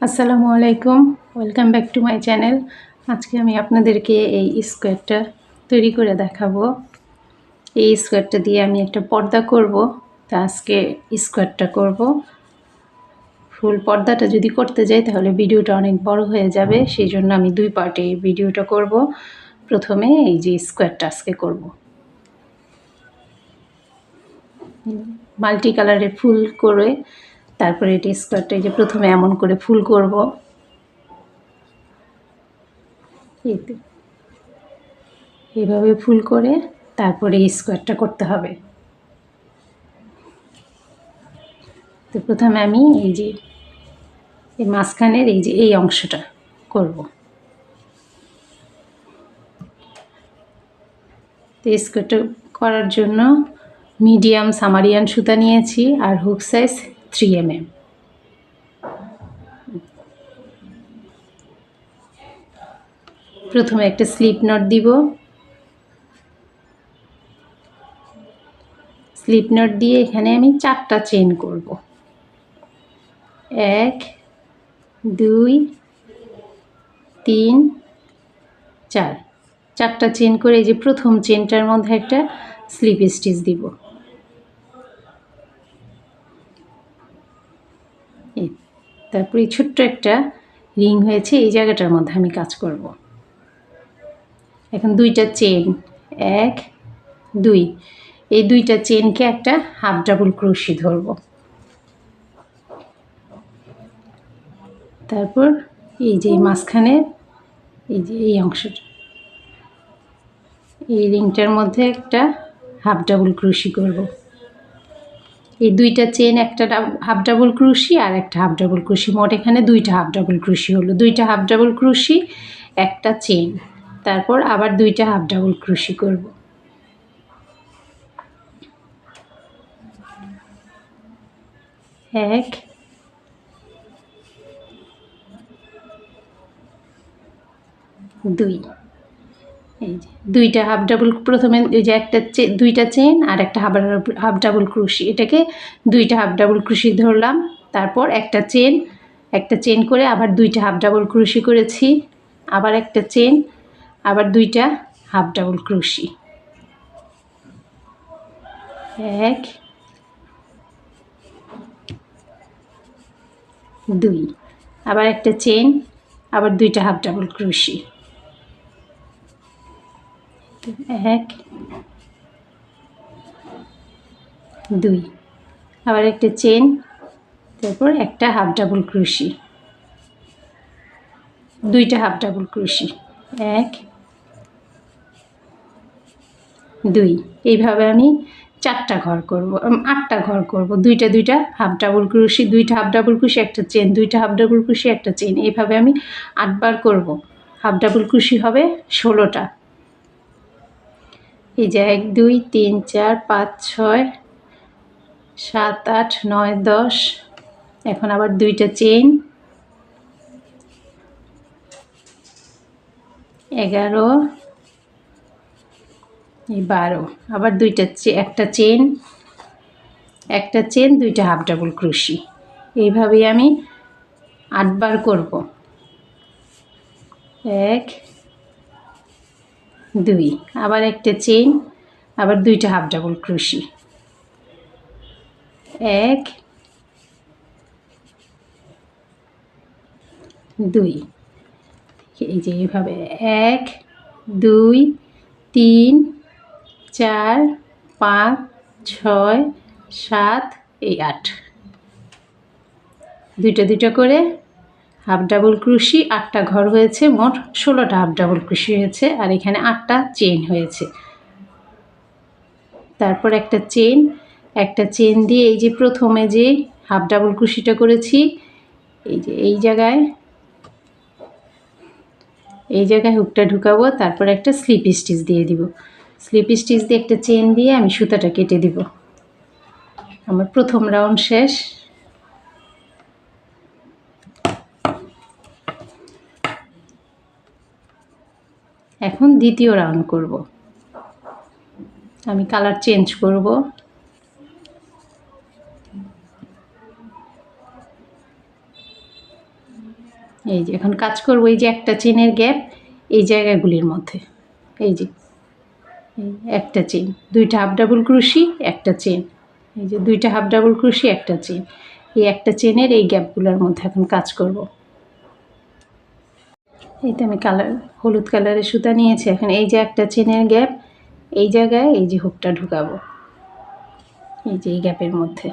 আসসালামু আলাইকুম, welcome back to my channel. আজকে আমি আপনাদেরকে এই স্কোয়ারটা তৈরি করে দেখাবো। এই স্কোয়ারটা দিয়ে আমি একটা পর্দা করব। তা আজকে স্কোয়ারটা করব। ফুল পর্দাটা যদি করতে যাই তাহলে ভিডিওটা অনেক বড় হয়ে যাবে, সেই জন্য আমি দুই পার্টে এই ভিডিওটা করব। প্রথমে এই যে স্কোয়ারটা আজকে করব, মাল্টি কালারের ফুল করে তারপরে এটা স্কোয়ারটা এই যে প্রথমে এমন করে ফুল করব। এইভাবে ফুল করে তারপরে স্কোয়ারটা করতে হবে। তো প্রথমে আমি এই যে এই মাঝখানের এই যে এই অংশটা করব। তো স্কোয়ারটা করার জন্য মিডিয়াম সামারিয়ান সুতা নিয়েছি আর হুক সাইজ 3 mm। প্রথমে একটা স্লিপ নট দিব। স্লিপ নট দিয়ে এখানে আমি 4টা চেইন করব। 1 2 3 4, 4টা চেইন করে এই যে প্রথম চেইনটার মধ্যে একটা স্লিপ স্টিচ দিব। তারপরে ছোট্ট একটা রিং হয়েছে, এই জায়গাটার মধ্যে আমি কাজ করব। এখন 2টা চেইন 1 2, এই 2টা চেইনকে একটা হাফ ডাবল ক্রোশি ধরব। তারপর এই যে মাঝখানে এই যে এই অংশটা, এই রিংটার মধ্যে একটা হাফ ডাবল ক্রোশি করব। এই 2টা চেইন একটা হাফ ডাবল ক্রোশি আর একটা হাফ ডাবল ক্রোশি, মোট এখানে 2টা হাফ ডাবল ক্রোশি হলো। 2টা হাফ ডাবল ক্রোশি, একটা চেইন, তারপর আবার 2টা হাফ ডাবল ক্রোশি করব। এক দুই, এই যে 2টা হাফ ডাবল, প্রথমে এই যে একটা 2টা চেইন আর একটা হাফ ডাবল ক্রোশি, এটাকে 2টা হাফ ডাবল ক্রোশি ধরলাম। তারপর একটা চেইন করে আবার 2টা হাফ ডাবল ক্রোশি করেছি, আবার একটা চেইন, আবার 2টা হাফ ডাবল ক্রোশি। 1 2, আবার একটা চেইন, আবার 2টা হাফ ডাবল ক্রোশি। 1 2, আবার একটা চেইন, তারপর একটা হাফ ডাবল ক্রোশি, 2টা হাফ ডাবল ক্রোশি। 1 2, এইভাবে আমি 4টা ঘর করব, 8টা ঘর করব। 2টা হাফ ডাবল ক্রোশি, 2টা হাফ ডাবল ক্রোশি, একটা চেইন, 2টা হাফ ডাবল ক্রোশি, একটা চেইন, এইভাবে আমি 8বার করব। হাফ ডাবল ক্রোশি হবে 16টা। এই যে 1 2 3 4 5 6 7 8 9 10, এখন আবার 2টা চেইন, 11 এই 12, আবার একটা চেইন, 2টা হাফ ডাবল ক্রোশি। এইভাবেই আমি 8বার করব। 1 2, আবার একটা চেইন, আবার 2টা হাফ ডাবল ক্রোশি। 1 2, এই যে এইভাবে 1 2 3 4 5 6 7 এই 8, 2টা করে হাফ ডাবল ক্রোশি। 8টা ঘর হয়েছে, মোট 16টা হাফ ডাবল ক্রোশি হয়েছে, আর এখানে 8টা চেইন হয়েছে। তারপর একটা চেইন দিয়ে এই যে প্রথমে যে হাফ ডাবল ক্রোশিটা করেছি, এই যে এই জায়গায় হুকটা ঢুকাবো, তারপর একটা স্লিপ স্টিচ দিয়ে দিব। স্লিপ স্টিচ দিয়ে একটা চেইন দিয়ে আমি সুতাটা কেটে দিব। আমার প্রথম রাউন্ড শেষ। এখন দ্বিতীয় রাউন্ড করব। আমি কালার চেঞ্জ করব। এই যে এখন কাজ করব এই যে একটা চেনের গ্যাপ এই জায়গাগুলির মধ্যে, এই যে একটা চেন, দুইটা হাফ ডাবল ক্রোশি, একটা চেন, এই যে দুইটা হাফ ডাবল ক্রোশি, একটা চেন, এই একটা চেনের এই গ্যাপগুলোর মধ্যে এখন কাজ করব। এই তো আমি হলুদ কালারের সুতা নিয়েছি। এখন এই যে একটা চেনের গ্যাপ এই জায়গায় এই যে হুকটা ঢুকাবো, এই যে এই গ্যাপের মধ্যে,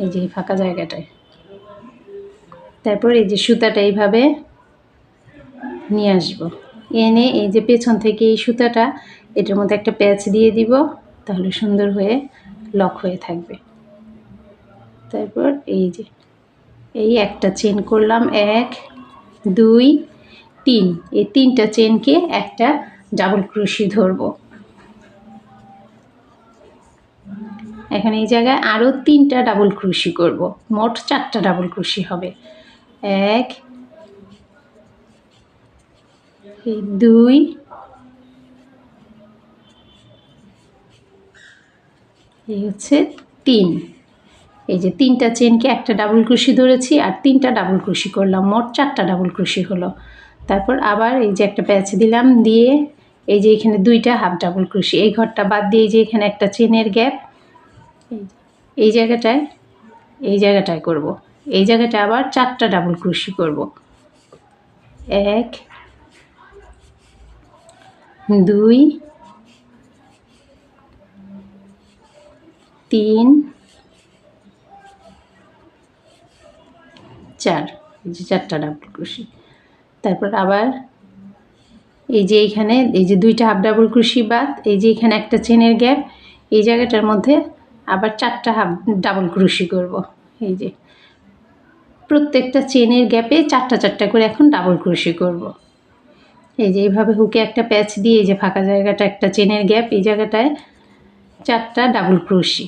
এই যে এই ফাঁকা জায়গাটায়। তারপর এই যে সুতাটা এইভাবে নিয়ে আসবো, এনে এই যে পেছন থেকে এই সুতাটা এটার মধ্যে একটা প্যাচ দিয়ে দিব, তাহলে সুন্দর হয়ে লক হয়ে থাকবে। তারপর এই যে এই একটা চেন করলাম, 1 2 3, এই 3টা চেনকে একটা ডাবল ক্রোশি ধরবো। এখন এই জায়গায় আরও 3টা ডাবল ক্রোশি করব, মোট 4টা ডাবল ক্রোশি হবে। 1 2 এই হচ্ছে 3, এই যে 3টা চেনকে একটা ডাবল ক্রোশি ধরেছি আর 3টা ডাবল ক্রোশি করলাম, মোট 4টা ডাবল ক্রোশি হলো। তারপর আবার এই যে একটা প্যাচ দিলাম, দিয়ে এই যে এখানে 2টা হাফ ডাবল ক্রোশি, এই ঘরটা বাদ দিয়ে এই যে এখানে একটা চেনের গ্যাপ এই জায়গাটায় করব, এই জায়গাটায় আবার 4টা ডাবল ক্রোশি করব। 1 2 3 4, এই যে 4টা ডাবল ক্রোশি। তারপর আবার এই যে এইখানে এই যে 2টা হাফ ডাবল ক্রোশি বাদ এই যে এখানে একটা চেনের গ্যাপ এই জায়গাটার মধ্যে আবার 4টা হাফ ডাবল ক্রোশি করব। এই যে প্রত্যেকটা চেনের গ্যাপে 4টা 4টা করে এখন ডাবল ক্রোশি করব। এই যে এইভাবে হুকে একটা প্যাচ দিয়ে এই যে ফাঁকা জায়গাটা একটা চেনের গ্যাপ এই জায়গাটায় 4টা ডাবল ক্রোশি,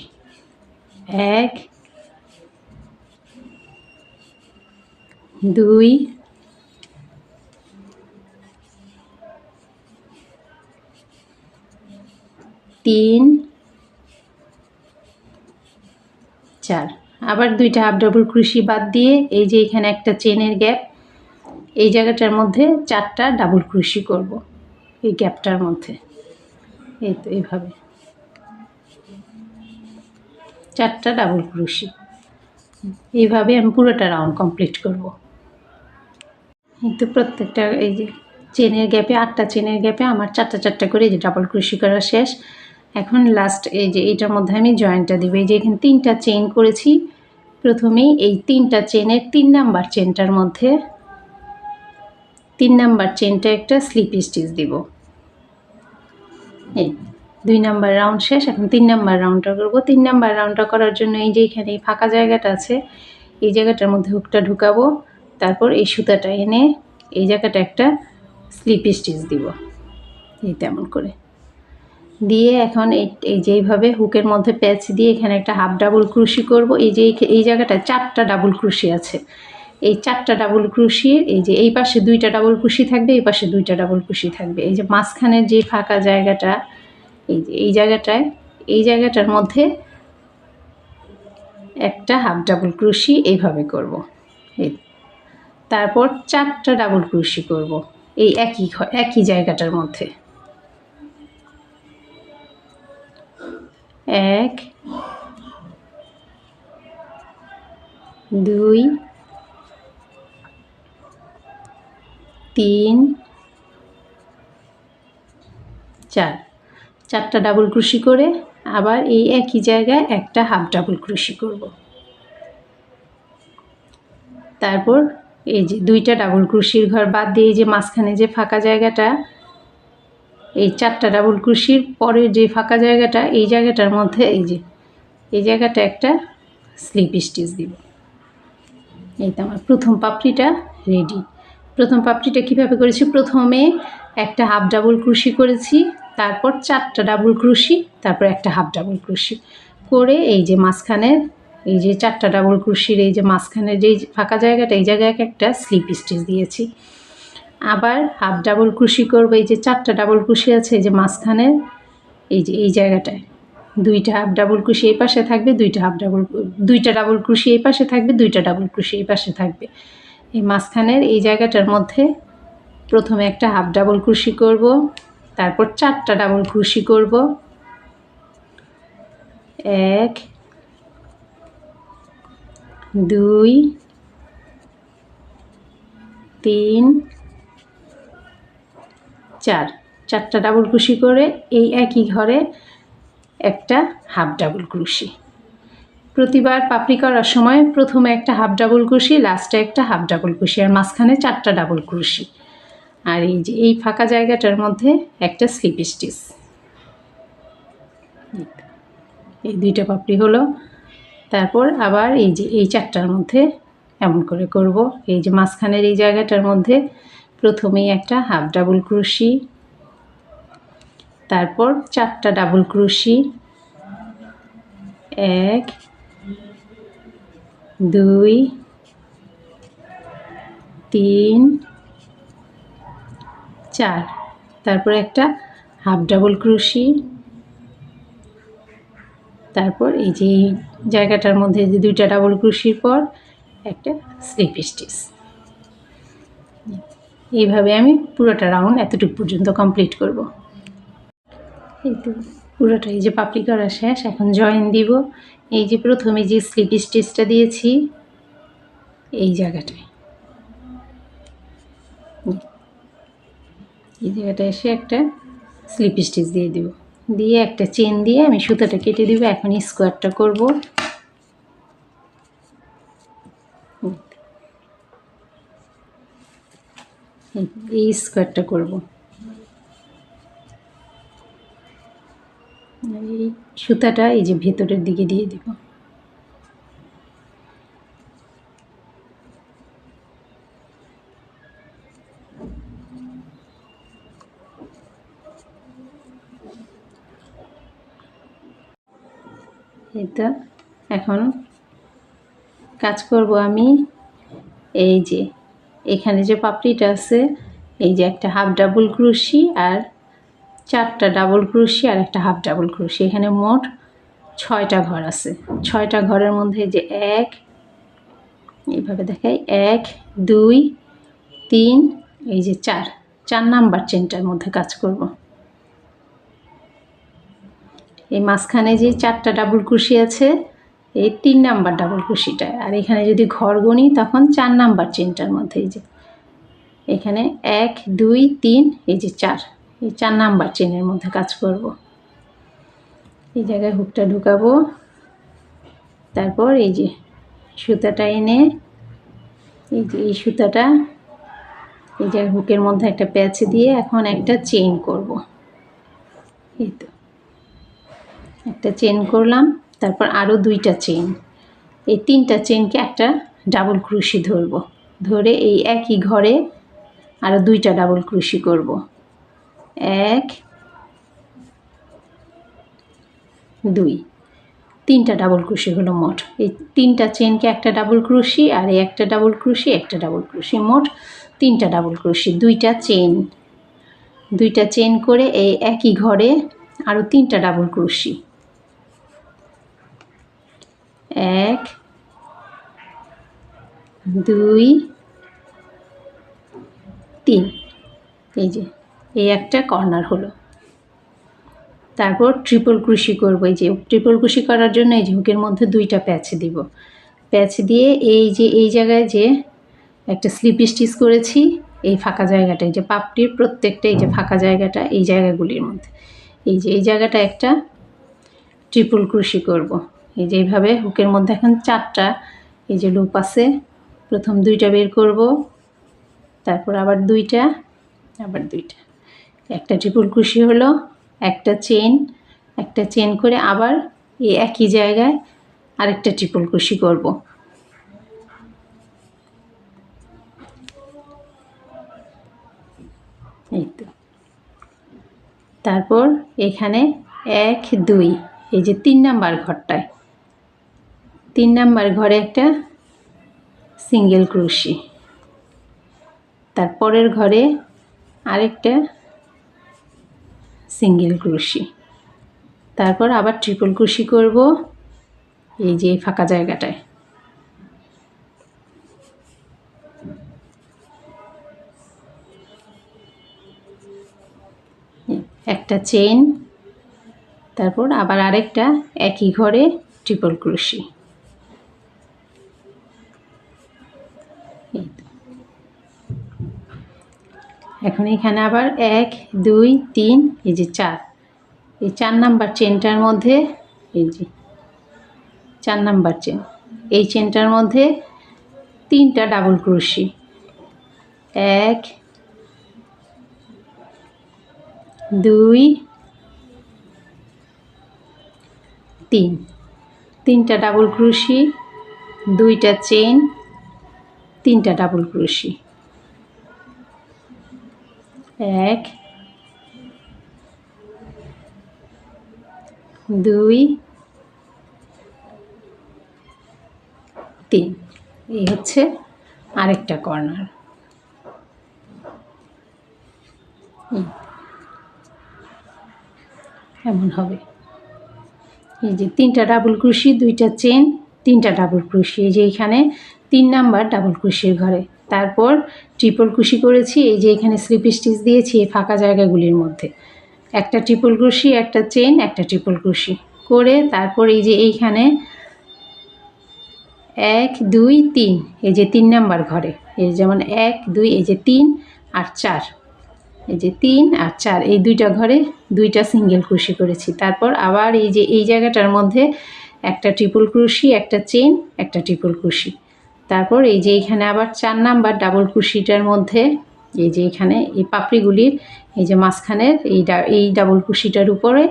1 2 3 4, আবার 2টা হাফ ডাবল ক্রোশি বাদ দিয়ে এই যে এখানে একটা চেনের গ্যাপ এই জায়গাটার মধ্যে 4টা ডাবল ক্রোশি করব, এই গ্যাপটার মধ্যে। এই তো এইভাবে 4টা ডাবল ক্রোশি, এইভাবে আমি পুরোটা রাউন্ড কমপ্লিট করব। কিন্তু প্রত্যেকটা এই যে চেনের গ্যাপে 8টা চেনের গ্যাপে আমার 4টা 4টা করে এই যে ডাবল ক্রোশি করা শেষ। এখন লাস্ট এই যে এইটার মধ্যে আমি জয়েন্টটা দিব। এই যে এখানে 3টা চেইন করেছি, প্রথমেই এই 3টা চেনের 3 নাম্বার চেনটার মধ্যে 3 নাম্বার চেনটা একটা স্লিপ স্টিচ দিব। এই 2 নাম্বার রাউন্ড শেষ, এখন 3 নাম্বার রাউন্ডটা করব। 3 নাম্বার রাউন্ডটা করার জন্য এই যে এখানে ফাঁকা জায়গাটা আছে এই জায়গাটার মধ্যে হুকটা ঢুকাবো, তারপর এই সুতাটা এনে এই জায়গাটা একটা স্লিপ স্টিচ দিব, এই তেমন করে দিয়ে এখন এই যেইভাবে হুকের মধ্যে প্যাচ দিয়ে এখানে একটা হাফ ডাবল ক্রোশি করব। এই যে এই জায়গাটায় 4টা ডাবল ক্রোশি আছে, এই 4টা ডাবল ক্রোশির এই যে এই পাশে 2টা ডাবল ক্রোশি থাকবে, এই পাশে 2টা ডাবল ক্রোশি থাকবে। এই যে মাঝখানের যে ফাঁকা জায়গাটা এই যে এই জায়গাটার মধ্যে একটা হাফ ডাবল ক্রোশি এইভাবে করব। এই তারপর 4টা ডাবল ক্রোশি করব এই একই জায়গাটার মধ্যে। 1 2 3 4, 4টা ডাবল ক্রোশি করে আবার এই একই জায়গায় একটা হাফ ডাবল ক্রোশি করব। তারপর এই যে 2টা ডাবল ক্রোশির ঘর বাদ দিয়ে যে মাঝখানে যে ফাঁকা জায়গাটা এই 4টা ডাবল ক্রোশির পরে যে ফাঁকা জায়গাটা এই জায়গাটার মধ্যে এই যে এই জায়গাটা একটা স্লিপ স্টিচ দিব। এই তো আমার প্রথম পাপড়িটা রেডি। প্রথম পাপড়িটা কীভাবে করেছি, প্রথমে একটা হাফ ডাবল ক্রোশি করেছি, তারপর 4টা ডাবল ক্রোশি, তারপর একটা হাফ ডাবল ক্রোশি করে এই যে মাঝখানের এই যে 4টা ডাবল ক্রোশির এই যে মাঝখানের যেই ফাঁকা জায়গাটা এই জায়গায় একটা স্লিপ স্টিচ দিয়েছি। আবার হাফ ডাবল ক্রোশি করব, এই যে 4টা ডাবল ক্রোশি আছে এই যে মাঝখানের এই যে এই জায়গাটায় 2টা হাফ ডাবল ক্রোশি এই পাশে থাকবে, 2টা ডাবল ক্রোশি এই পাশে থাকবে, 2টা ডাবল ক্রোশি এই পাশে থাকবে। এই মাঝখানের এই জায়গাটার মধ্যে প্রথমে একটা হাফ ডাবল ক্রোশি করব, তারপর 4টা ডাবল ক্রোশি করব। 1 2 3 4, 4টা ডাবল ক্রোশি করে এই একই ঘরে একটা হাফ ডাবল ক্রোশি। প্রতিবার পাপড়ি করার সময় প্রথমে একটা হাফ ডাবল ক্রোশি, লাস্টে একটা হাফ ডাবল ক্রোশি, আর মাঝখানে 4টা ডাবল ক্রোশি। আর এই যে এই ফাঁকা জায়গাটার মধ্যে একটা স্লিপ স্টিচ। এই 2টা পাপড়ি হলো। তারপর আবার এই যে এই 4টার মধ্যে এমন করে করব। এই যে মাঝখানের এই জায়গাটার মধ্যে প্রথমেই একটা হাফ ডাবল ক্রোশি, তারপর 4টা ডাবল ক্রোশি, 1 2 3 4, তারপর একটা হাফ ডাবল ক্রোশি, তারপর এই যে এই জায়গাটার মধ্যে যে 2টা ডাবল ক্রোশির পর একটা স্লিপ স্টিচ। এইভাবে আমি পুরোটা রাউন্ড এতটুকু পর্যন্ত কমপ্লিট করব। এই তো পুরোটা এই যে পাপড়ি করা শেষ। এখন জয়েন দিব। এই যে প্রথমে যে স্লিপ স্টিচটা দিয়েছি এই জায়গাটায়, এই জায়গাটায় এসে একটা স্লিপ স্টিচ দিয়ে দিব, দিয়ে একটা চেন দিয়ে আমি সুতাটা কেটে দিব। এখন স্কোয়ারটা করব। এই স্কোয়ারটা করব। এই সুতাটা এই যে ভেতরের দিকে দিয়ে দিব। এটা এখন কাজ করব আমি। এই যে এখানে যে পাপড়িটা আছে, এই যে একটা হাফ ডাবল ক্রোশি আর 4টা ডাবল ক্রোশি আর একটা হাফ ডাবল ক্রোশি, এখানে মোট 6টা ঘর আছে। 6টা ঘরের মধ্যে যে এইভাবে দেখাই 1 2 3 এই যে 4 নাম্বার চেনটার মধ্যে কাজ করব। এই মাঝখানে যে 4টা ডাবল ক্রোশি আছে এই 3 নাম্বার ডাবল ক্রোশিটা, আর এখানে যদি ঘর গণি তখন 4 নাম্বার চেনটার মধ্যে এই যে এখানে 1 2 3 এই যে 4, এই 4 নাম্বার চেনের মধ্যে কাজ করব। এই জায়গায় হুকটা ঢুকাবো, তারপর এই যে সুতাটা এনে এই যে এই সুতাটা এই জায়গায় হুকের মধ্যে একটা প্যাচ দিয়ে এখন একটা চেইন করব। এই তো একটা চেন করলাম, তারপর আরও 2টা চেইন, এই 3টা চেনকে একটা ডাবল ক্রোশি ধরব, ধরে এই একই ঘরে আরও 2টা ডাবল ক্রোশি করব। 1 2, 3টা ডাবল ক্রোশি হলো মোট। এই 3টা চেনকে একটা ডাবল ক্রোশি আর এই একটা ডাবল ক্রোশি একটা ডাবল ক্রোশি, মোট 3টা ডাবল ক্রোশি। 2টা চেন করে এই একই ঘরে আরও 3টা ডাবল ক্রোশি। 1 2 3, এই যে এই একটা কর্নার হলো। তারপর ট্রিপল ক্রোশি করব। এই যে ট্রিপল ক্রোশি করার জন্য এই যে হুকের মধ্যে 2টা প্যাচ দিব, প্যাচ দিয়ে এই যে এই জায়গায় যে একটা স্লিপ স্টিচ করেছি এই ফাঁকা জায়গাটা, এই যে পাপড়ির প্রত্যেকটা এই যে ফাঁকা জায়গাটা এই জায়গাগুলির মধ্যে এই যে এই জায়গাটা একটা ট্রিপল ক্রোশি করব। এই যে এইভাবে হুকের মধ্যে এখন 4টা এই যে লুপ আছে, প্রথম 2টা বের করব, তারপর আবার 2টা, আবার 2টা, একটা ট্রিপল ক্রোশি হলো, একটা চেন করে আবার এই একই জায়গায় আরেকটা ট্রিপল ক্রোশি করব। এই তো তারপর এখানে 1 2 এই যে 3 নাম্বার ঘরটায় 3 নাম্বার ঘরে একটা সিঙ্গেল ক্রোশি, তারপরের ঘরে আরেকটা সিঙ্গেল ক্রোশি, তারপর আবার ট্রিপল ক্রোশি করব এই যে ফাঁকা জায়গাটায়। একটা চেন, তারপর আবার আরেকটা একই ঘরে ট্রিপল ক্রোশি। এখন এখানে আবার 1 2 3 এই যে 4, এই 4 নাম্বার চেনটার মধ্যে এই যে 4 নাম্বার চেন, এই চেনটার মধ্যে 3টা ডাবল ক্রোশি, 1 2 3, 3টা ডাবল ক্রোশি, 2টা চেন, 3টা ডাবল ক্রোশি, 1 2 3। এই হচ্ছে আরেকটা কর্নার। এমন হবে, এই যে 3টা ডাবল ক্রোশি, 2টা চেন, 3টা ডাবল ক্রোশি, এই যে এখানে 3 নাম্বার ডাবল ক্রোশির ঘরে, তারপর ট্রিপল ক্রোশি করেছি এই যে এখানে স্লিপ স্টিচ দিয়েছি এই ফাঁকা জায়গাগুলির মধ্যে, একটা ট্রিপল ক্রোশি, একটা চেন, একটা ট্রিপল ক্রোশি করে তারপর এই যে এইখানে 1 2 3, এই যে 3 নাম্বার ঘরে, এই যেমন 1 2, এই যে 3 আর 4, এই যে 3 আর 4, এই দুইটা ঘরে 2টা সিঙ্গেল ক্রোশি করেছি। তারপর আবার এই যে এই জায়গাটার মধ্যে একটা ট্রিপল ক্রোশি, একটা চেন, একটা ট্রিপল ক্রোশি, তারপর এই যে এখানে আবার 4 নাম্বার ডাবল ক্রোশিটার মধ্যে এই যে এখানে এই পাপড়িগুলির এই যে মাঝখানের এই ডাবল ক্রোশিটার উপরে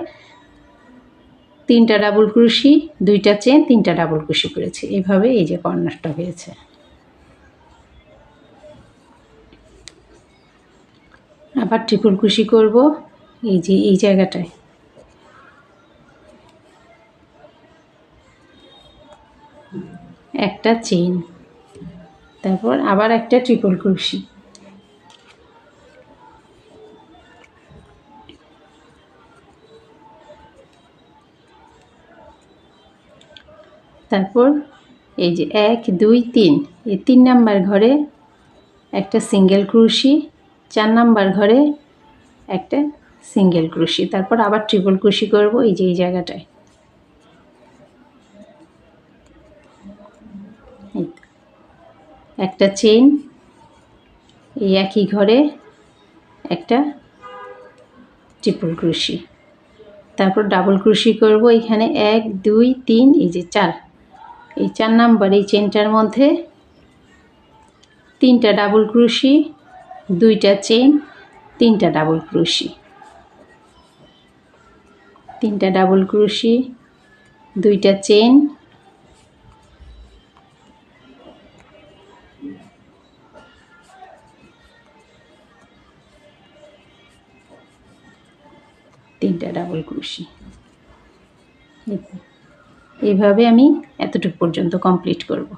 3টা ডাবল ক্রোশি, 2টা চেন, 3টা ডাবল ক্রোশি করেছি। এইভাবে এই যে কর্নারটা হয়েছে। আবার ট্রিপল ক্রোশি করব এই যে এই জায়গাটায়, একটা চেন, তারপর আবার একটা ট্রিপল ক্রোশি, তারপর এই যে 1 2 3, এই 3 নাম্বার ঘরে একটা সিঙ্গেল ক্রোশি, 4 নাম্বার ঘরে একটা সিঙ্গেল ক্রোশি, তারপর আবার ট্রিপল ক্রোশি করব এই যে এই জায়গাটায়, একটা চেন, এই একই ঘরে একটা ট্রিপল ক্রোশি, তারপর ডাবল ক্রোশি করব এখানে 1 2 3, এই যে 4, এই 4 নাম্বার এই চেনটার মধ্যে 3টা ডাবল ক্রোশি, 2টা চেন, 3টা ডাবল ক্রোশি, 3টা ডাবল ক্রোশি, 2টা চেন, 3টা ডাবল ক্রোশি। এইভাবে আমি এতটুকু পর্যন্ত কমপ্লিট করব।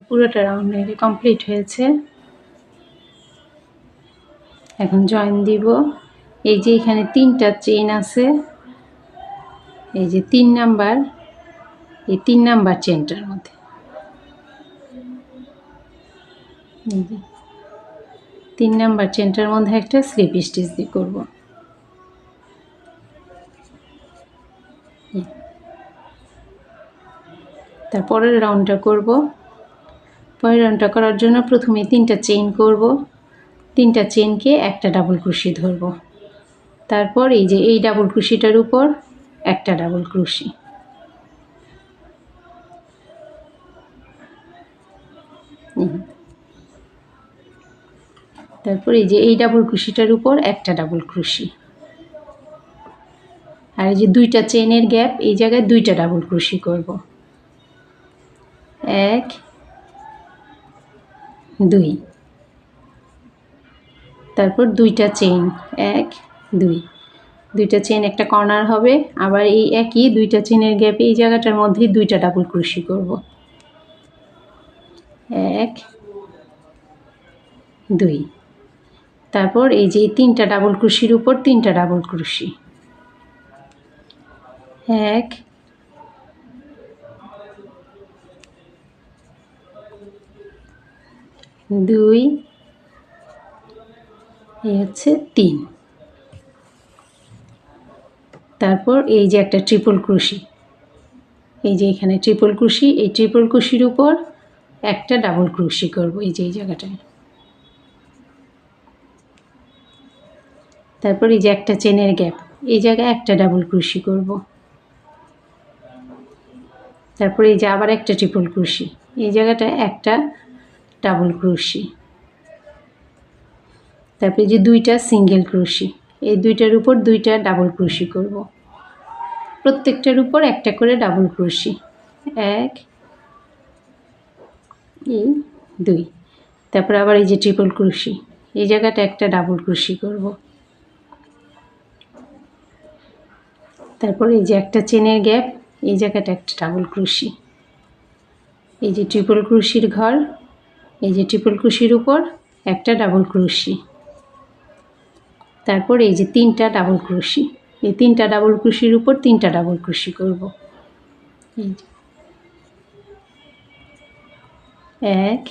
পুরোটা রাউন্ড নেড়ে কমপ্লিট হয়েছে। এখন জয়েন দিব। এই যে এখানে 3টা চেন আছে, এই যে 3 নাম্বার, এই 3 নাম্বার চেনটার মধ্যে এই যে 3 নাম্বার চেনটার মধ্যে একটা স্লিপ স্টিচ দিয়ে করব। তারপরের রাউন্ডটা করব। পরের রাউন্ডটা করার জন্য প্রথমে 3টা চেইন করব, 3টা চেনকে একটা ডাবল ক্রোশি ধরব, তারপর এই যে এই ডাবল ক্রোশিটার উপর একটা ডাবল ক্রোশি, তারপর এই যে এই ডাবল ক্রোশিটার উপর একটা ডাবল ক্রোশি, আর এই যে 2টা চেনের গ্যাপ এই জায়গায় 2টা ডাবল ক্রোশি করব, 1 2, তারপর 2টা চেইন, 1 2, 2টা চেন একটা কর্নার হবে, আবার এই একই 2টা চেনের গ্যাপে এই জায়গাটার মধ্যেই 2টা ডাবল ক্রোশি করব, 1 2, তারপর এই যে 3টা ডাবল ক্রোশির উপর 3টা ডাবল ক্রোশি, 1 2, এই হচ্ছে 3, তারপর এই যে একটা ট্রিপল ক্রোশি, এই যে এখানে ট্রিপল ক্রোশি, এই ট্রিপল ক্রোশির উপর একটা ডাবল ক্রোশি করব এই যে এই জায়গাটায়। তারপর এই যে একটা চেনের গ্যাপ, এই জায়গায় একটা ডাবল ক্রোশি করব। তারপর এই যে আবার একটা ট্রিপল ক্রোশি, এই জায়গাটায় একটা ডাবল ক্রোশি। তারপরে যে দুইটা সিঙ্গেল ক্রোশি, এই দুইটার উপর দুইটা ডাবল ক্রোশি করব। প্রত্যেকটার উপর একটা করে ডাবল ক্রোশি, এক, এই দুই। তারপর আবার এই যে ট্রিপল ক্রোশি, এই জায়গাটা একটা ডাবল ক্রোশি করব। তারপর এই যে একটা চেনের গ্যাপ, এই জায়গাটা একটা ডাবল ক্রোশি, এই যে ট্রিপল ক্রোশির ঘর, এই যে ট্রিপল ক্রোশির উপর একটা ডাবল ক্রোশি। তারপর এই যে তিনটা ডাবল ক্রোশি, এই তিনটা ডাবল ক্রোশির উপর তিনটা ডাবল ক্রোশি করব। এই যে এক,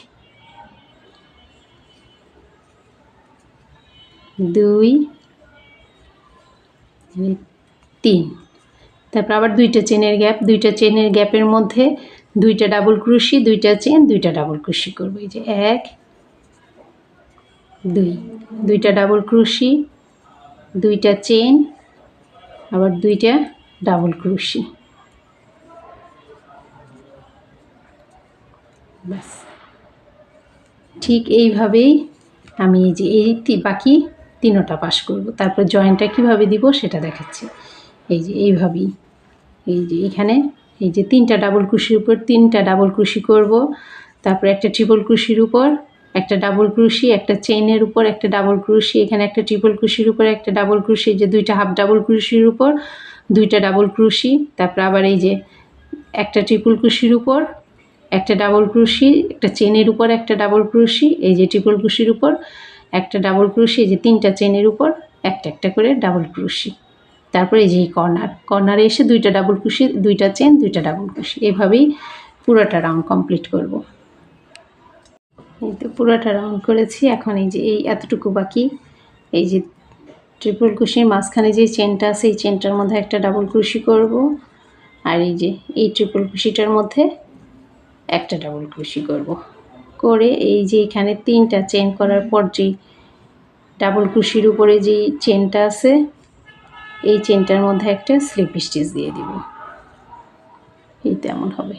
দুই, তিন। তারপর আবার দুইটা চেনের গ্যাপ, দুইটা চেনের গ্যাপের মধ্যে দুইটা ডাবল ক্রোশি, দুইটা চেন, দুইটা ডাবল ক্রোশি করব। এই যে এক, দুই, দুইটা ডাবল ক্রোশি, দুইটা চেন, আবার দুইটা ডাবল ক্রোশি। ব্যাস, ঠিক এইভাবেই আমি এই যে এই বাকি তিনোটা পাশ করব। তারপর জয়েন্টটা কীভাবে দিব সেটা দেখাচ্ছি। এই যে এইভাবেই, এই যে এখানে এই যে তিনটা ডাবল ক্রোশির উপর তিনটা ডাবল ক্রোশি করব। তারপর একটা ট্রিপল ক্রোশির উপর একটা ডাবল ক্রোশি, একটা চেইনের উপর একটা ডাবল ক্রোশি, এখানে একটা ট্রিপল ক্রোশির উপর একটা ডাবল ক্রোশি, যে দুইটা হাফ ডাবল ক্রোশির উপর দুইটা ডাবল ক্রোশি। তারপর আবার এই যে একটা ট্রিপল ক্রোশির উপর একটা ডাবল ক্রোশি, একটা চেনের উপর একটা ডাবল ক্রোশি, এই যে ট্রিপল ক্রোশির উপর একটা ডাবল ক্রোশি, এই যে তিনটা চেনের উপর একটা একটা করে ডাবল ক্রোশি। তারপর এই যে কর্নারে এসে দুইটা ডাবল ক্রোশি, দুইটা চেন, দুইটা ডাবল ক্রোশি। এভাবেই পুরোটা রাউন্ড কমপ্লিট করব। এই তো পুরোটা রাউন্ড করেছি। এখন এই যে এই এতটুকু বাকি, এই যে ট্রিপল ক্রোশির মাঝখানে যে চেনটা আছে এই চেনটার মধ্যে একটা ডাবল ক্রোশি করব, আর এই যে এই ট্রিপল ক্রোশিটার মধ্যে একটা ডাবল ক্রোশি করব। করে এই যে এখানে তিনটা চেন করার পর যে ডাবল ক্রোশির উপরে যে চেনটা আছে এই চেনটার মধ্যে একটা স্লিপ স্টিচ দিয়ে দিব, এই তেমন হবে।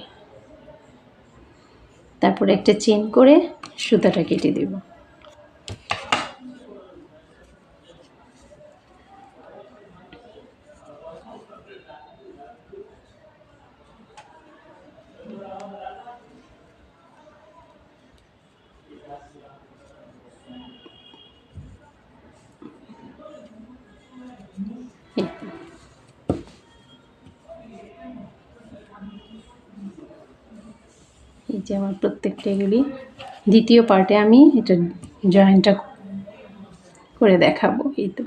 তারপরে একটা চেন করে সুতাটা কেটে দেব। এই যে আমার প্রত্যেকটা এগুলি দ্বিতীয় পার্টে আমি এটা জয়েন্টটা করে দেখাবো। এই তো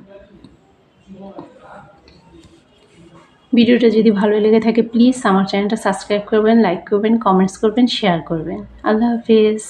ভিডিওটা যদি ভালো লেগে থাকে প্লিজ আমার চ্যানেলটা সাবস্ক্রাইব করবেন, লাইক করবেন, কমেন্টস করবেন, শেয়ার করবেন। আল্লাহ হাফেজ।